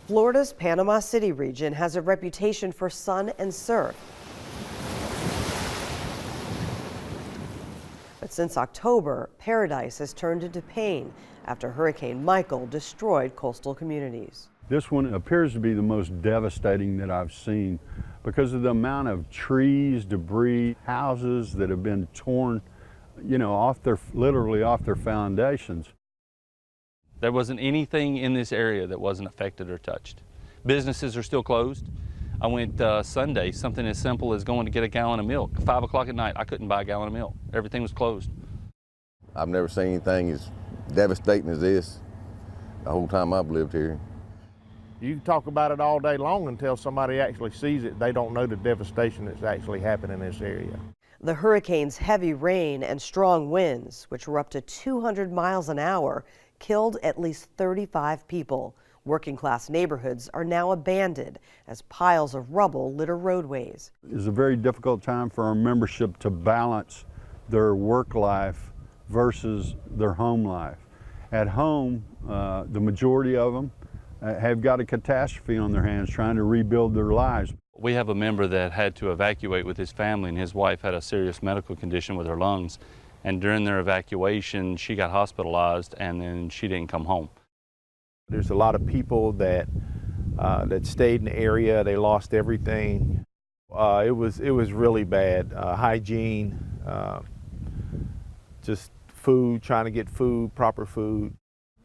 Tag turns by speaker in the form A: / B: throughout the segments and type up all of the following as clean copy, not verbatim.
A: Florida's Panama City region has a reputation for sun and surf. But since October, paradise has turned into pain after Hurricane Michael destroyed coastal communities.
B: This one appears to be the most devastating that I've seen because of the amount of trees, debris, houses that have been torn, literally off their foundations.
C: There wasn't anything in this area that wasn't affected or touched. Businesses are still closed. I went Sunday, something as simple as going to get a gallon of milk. 5 o'clock at night, I couldn't buy a gallon of milk. Everything was closed.
D: I've never seen anything as devastating as this the whole time I've lived here.
E: You can talk about it all day long until somebody actually sees it. They don't know the devastation that's actually happened in this area.
A: The hurricane's heavy rain and strong winds, which were up to 200 miles an hour, killed at least 35 people. Working class neighborhoods are now abandoned as piles of rubble litter roadways.
B: It's a very difficult time for our membership to balance their work life versus their home life. At home, the majority of them have got a catastrophe on their hands trying to rebuild their lives.
C: We have a member that had to evacuate with his family, and his wife had a serious medical condition with her lungs. And during their evacuation, she got hospitalized, and then she didn't come home.
E: There's a lot of people that stayed in the area. They lost everything. It was really bad. Hygiene, just food, trying to get food, proper food.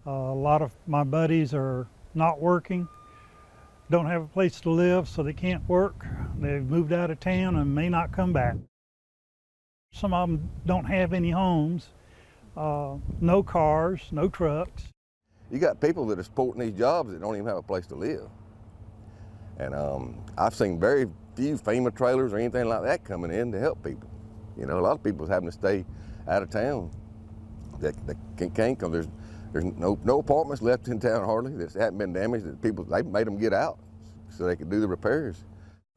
F: A lot of my buddies are not working, don't have a place to live, so they can't work. They've moved out of town and may not come back. Some of them don't have any homes, no cars, no trucks.
D: You got people that are supporting these jobs that don't even have a place to live. And I've seen very few FEMA trailers or anything like that coming in to help people. You know, a lot of people are having to stay out of town that can't come. There's no apartments left in town hardly that haven't been damaged. They've made them get out so they can do the repairs.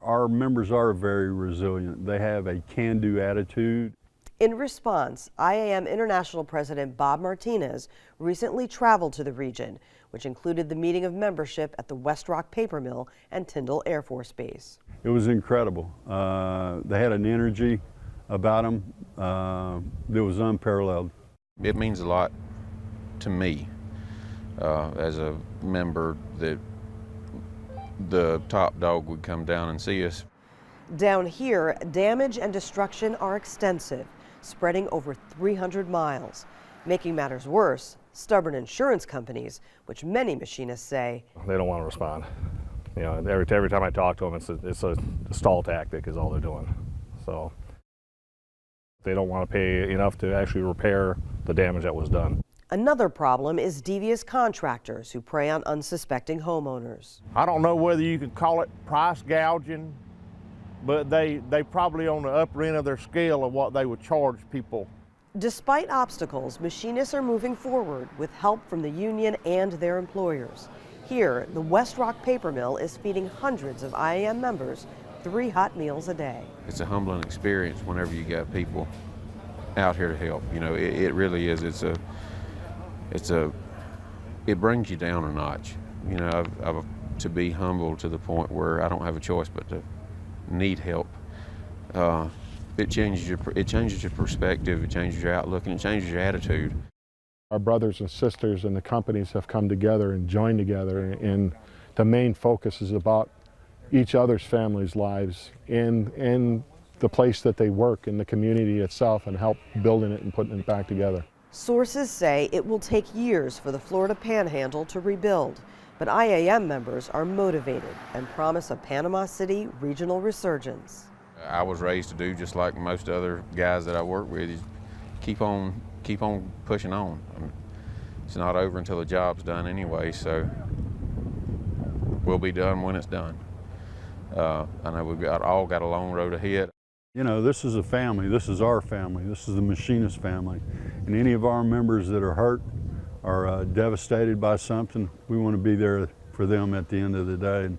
B: Our members are very resilient. They have a can-do attitude.
A: In response, IAM International President Bob Martinez recently traveled to the region, which included the meeting of membership at the West Rock Paper Mill and Tyndall Air Force Base.
B: It was incredible. They had an energy about them that was unparalleled.
G: It means a lot to me as a member that the top dog would come down and see us.
A: Down here, damage and destruction are extensive, spreading over 300 miles. Making matters worse, stubborn insurance companies, which many machinists say
H: they don't want to respond. You know, every time I talk to them, it's a stall tactic is all they're doing. So they don't want to pay enough to actually repair the damage that was done.
A: Another problem is devious contractors who prey on unsuspecting homeowners.
E: I don't know whether you could call it price gouging, but they probably on the upper end of their scale of what they would charge people.
A: Despite obstacles, machinists are moving forward with help from the union and their employers. Here, the West Rock Paper Mill is feeding hundreds of IAM members 3 hot meals a day.
G: It's a humbling experience whenever you got people out here to help. You know, it really is. It brings you down a notch. You know, to be humble to the point where I don't have a choice but to need help. It changes your perspective, it changes your outlook, and it changes your attitude.
I: Our brothers and sisters and the companies have come together and joined together, and the main focus is about each other's families' lives and the place that they work in the community itself, and help building it and putting it back together.
A: Sources say it will take years for the Florida Panhandle to rebuild, but IAM members are motivated and promise a Panama City regional resurgence.
G: I was raised to do just like most other guys that I work with, is keep on pushing on. It's not over until the job's done anyway, so we'll be done when it's done. I know we've all got a long road ahead.
B: You know, this is a family. This is our family. This is the Machinist family. And any of our members that are hurt or devastated by something, we want to be there for them at the end of the day.